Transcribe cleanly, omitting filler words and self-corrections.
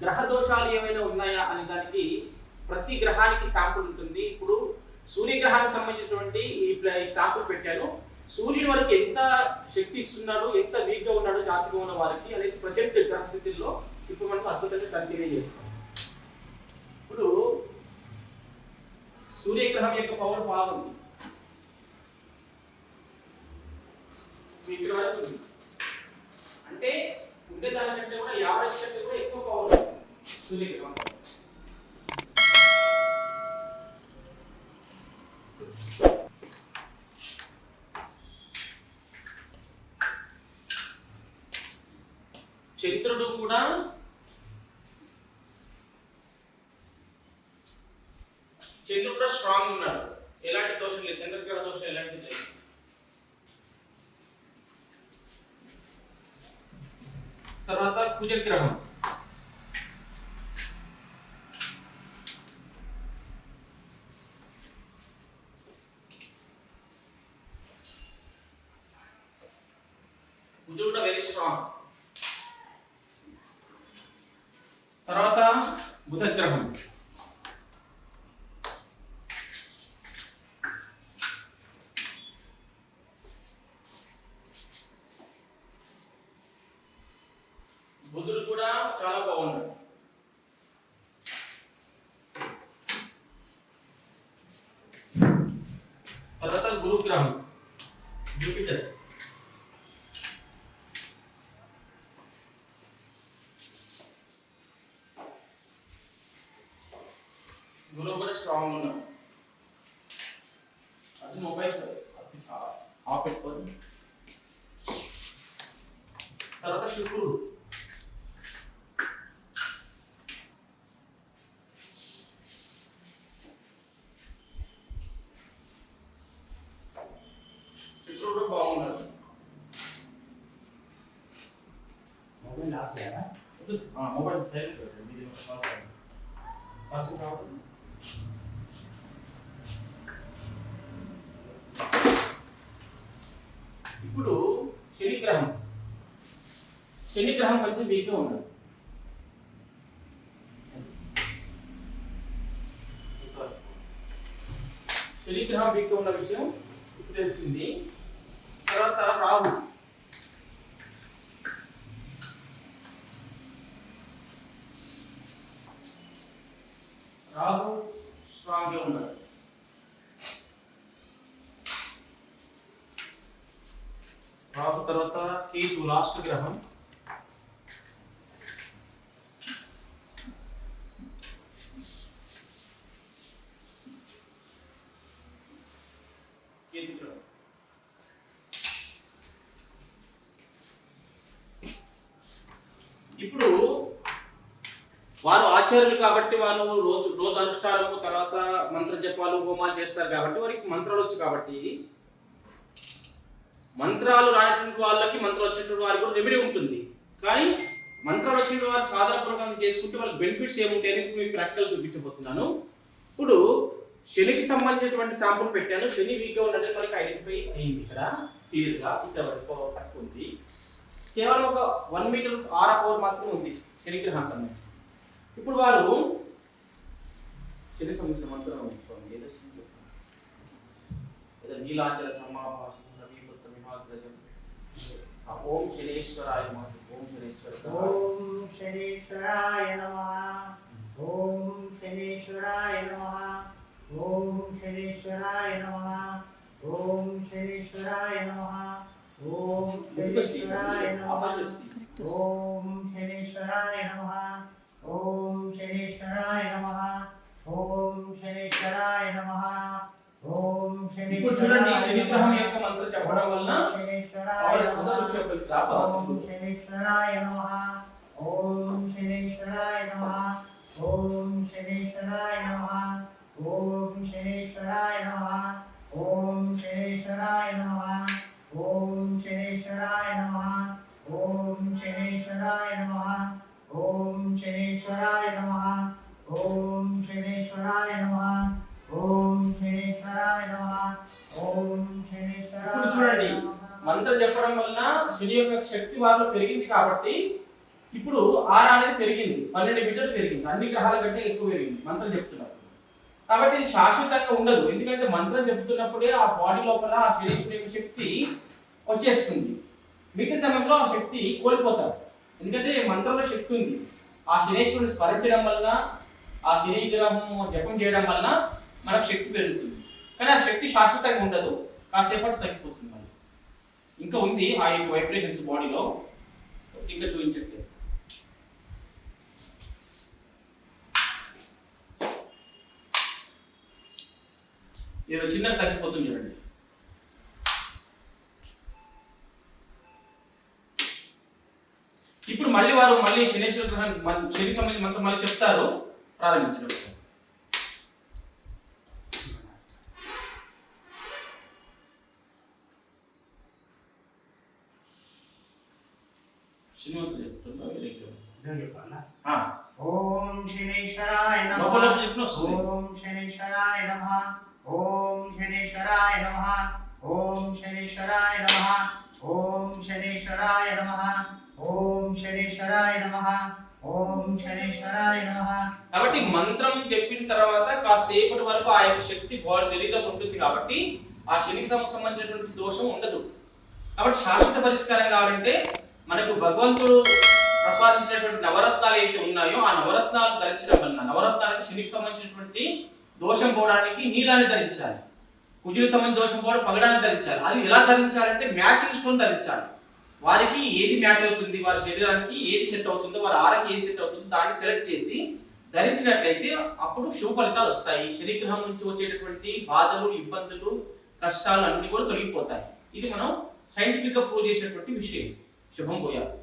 గ్రహ దోషాలు ఏమైనా ఉన్నాయా అనే దానికి ప్రతి గ్రహానికి శాంపుల్ ఉంటుంది. ఇప్పుడు సూర్యగ్రహానికి సంబంధించినటువంటి ఈ శాంపుల్ పెట్టాను. సూర్యుని వరకు ఎంత శక్తి ఇస్తున్నాడు, ఎంత వీక్గా ఉన్నాడు జాతిగా ఉన్న వారికి అనేది ప్రజెంట్ గ్రహస్థితుల్లో ఇప్పుడు మనం అద్భుతంగా కంటిన్యూ చేస్తాం. ఇప్పుడు సూర్యగ్రహం యొక్క పవర్ బాగుంది, ఇక్కడ వరకు ఉంది. అంటే ఉండేదానికంటే కూడా యావరేజ్ కంటే కూడా ఎక్కువ పవర్ ఉంది సూర్యగ్రహం. చంద్రుడు కూడా స్ట్రాంగ్ ఉన్నాడు, ఎలాంటి దోషం లేదు, చంద్రగ్రహ దోషం ఎలాంటి లేదు. తర్వాత కుజగ్రహం, కుజుడు కూడా వెరీ స్ట్రాంగ్. తర్వాత బుధగ్రహం, బుధుడు కూడా చాలా బాగున్నాడు. తర్వాత గురుగ్రహం, జూపిటర్, గురువు కూడా స్ట్రాంగ్ ఉన్నాడు. అది మొబైల్ ఆఫ్ పెట్టుకోండి. తర్వాత శుక్రుడు, బాగున్నారు. మొబైల్ సైలెంట్ పెట్టండి. ఇప్పుడు శనిగ్రహం కొంచెం వీక్గా ఉన్నాడు. శనిగ్రహం వీక్గా ఉన్న విషయం తెలిసింది. తర్వాత రాహు, స్ట్రాంగ్ గా ఉన్నాడు. రాహు తర్వాత కేతు లాస్ట్ గ్రహం, కేతు గ్రహం. ఇప్పుడు వారు ఆచార్యులు కాబట్టి వాళ్ళు రోజు అనుష్ఠానము తర్వాత మంత్ర జపాలు హోమాలు చేస్తారు కాబట్టి వారికి మంత్రాలు వచ్చు. కాబట్టి మంత్రాలు రాయడానికి వాళ్ళకి మంత్రాలు వచ్చినటువంటి వారికి కూడా రెమెడీ ఉంటుంది. కానీ మంత్రాలు వచ్చిన వారు సాధారణపూర్వకంగా చేసుకుంటే వాళ్ళకి బెనిఫిట్స్ ఏముంటాయి అనేది మీకు ప్రాక్టికల్ చూపించబోతున్నాను. ఇప్పుడు శనికి సంబంధించినటువంటి శాంపుల్ పెట్టాను. శని వీక్గా ఉన్నది మనకి ఐడెంటిఫై అయింది. ఇక్కడ క్లియర్గా ఇక్కడ వరకు తక్కువ ఉంది. కేవలం ఒక 1 మీటర్ ఆరా పవర్ మాత్రం ఉంది శనిగ్రహం సంబంధించి. ఇప్పుడు వారు శని సంబంధించిన మంత్రం ఏదో నీలాంజల సమాభాసం ఓం శనేశ్వరాయ నమః. ఓం శనేశ్వరాయ నమః. ఓం శనేశ్వరాయ నమః. ఓం శనేశ్వరాయ నమః. ఓం శనేశ్వరాయ నమః. ఓం శనేశ్వరాయ నమః. ఓం శనేశ్వరాయ నమః. ఓం శనేశ్వరాయ నమః. ఓం శనేశ్వరాయ నమః. ఓం శనేశ్వరాయ. ఇప్పుడు చూడండి శనిగ్రహం యొక్క మంత్రం చెప్పడం వలన శనేశ్వరాయ నమః. ఓం శనేశ్వరాయ నమః. ఓం శనేశ్వరాయ నమః. ఓం శనేశ్వరాయ నమః. ఓం శనేశ్వరాయ నమః. ఓం శనేశ్వరాయ నమః. ఓం శనేశ్వరాయ నమః. ఓం శనేశ్వరాయ నమః. ఓం శనేశ్వరాయ నమః. ఓం శనేశ్వరాయ నమః. ఓం శనేశ్వరాయ నమః. ఓం శనేశ్వరాయ. చూడండి మంత్రం చెప్పడం వలన శని యొక్క శక్తి వారిలో పెరిగింది కాబట్టి ఇప్పుడు ఆరా అనేది పెరిగింది, 12 మీటర్లు పెరిగింది, అన్ని గ్రహాల కంటే ఎక్కువ పెరిగింది మంత్రం చెప్తున్నప్పుడు. కాబట్టి ఇది శాశ్వతంగా ఉండదు, ఎందుకంటే మంత్రం చెప్తున్నప్పుడే ఆ బాడీ లోపల ఆ శరీరం యొక్క శక్తి వచ్చేస్తుంది. మిగతా సమయంలో ఆ శక్తి కోల్పోతారు, ఎందుకంటే మంత్రంలో శక్తి ఉంది. ఆ శనేశ్వరుని స్మరించడం వలన, ఆ శని గ్రహం జపం చేయడం వలన మనకు శక్తి పెరుగుతుంది. కానీ ఆ శక్తి శాశ్వతంగా ఉండదు, కాసేపటి తగ్గిపోతుంది. మళ్ళీ ఇంకా ఉంది ఆ యొక్క వైబ్రేషన్స్ బాడీలో, ఇంకా చూపించట్లేదు. ఏదో చిన్నగా తగ్గిపోతుంది చూడండి. ఇప్పుడు మళ్ళీ వారు శనేశ్వర గ్రహాన్ని శనికి సంబంధించిన మంత్రం మళ్ళీ చెప్తారు, ప్రారంభించడం. ఓం శనేశ్వరాయ నమః. ఓం శనేశ్వరాయ నమః. ఓం శనేశ్వరాయ నమః. ఓం శనేశ్వరాయ నమః. ఓం శనేశ్వరాయ నమః. ఓం శనేశ్వరాయ నమః. ఓం శనేశ్వరాయ నమః. కాబట్టి మంత్రం చెప్పిన తర్వాత కాసేపటి వరకు ఆ యొక్క శక్తి శరీరం ఉంటుంది, కాబట్టి ఆ శనికి సంబంధించినటువంటి దోషం ఉండదు. కాబట్టి శాశ్వత పరిష్కారం కావాలంటే మనకు భగవంతుడు ప్రసాదించినటువంటి నవరత్నాలు ఏవైతే ఉన్నాయో ఆ నవరత్నాలు ధరించడం వలన, నవరత్నాలకు శనికి సంబంధించినటువంటి దోషం పోవడానికి నీలాన్ని ధరించాలి, కుజుడికి సంబంధించిన దోషం పోవడం పగడాన్ని ధరించాలి. అది ఎలా ధరించాలంటే మ్యాచింగ్ స్టోన్ ధరించాలి. వారికి ఏది మ్యాచ్ అవుతుంది, వారి శరీరానికి ఏది సెట్ అవుతుందో, వారి ఆరకి ఏది సెట్ అవుతుందో దాన్ని సెలెక్ట్ చేసి ధరించినట్లయితే అప్పుడు శుభ ఫలితాలు వస్తాయి. శనిగ్రహం నుంచి వచ్చేటటువంటి బాధలు, ఇబ్బందులు, కష్టాలు అన్ని కూడా తొలగిపోతాయి. ఇది మనం సైంటిఫిక్ గా ప్రూవ్ చేసినటువంటి విషయం. శుభం పోయాలి.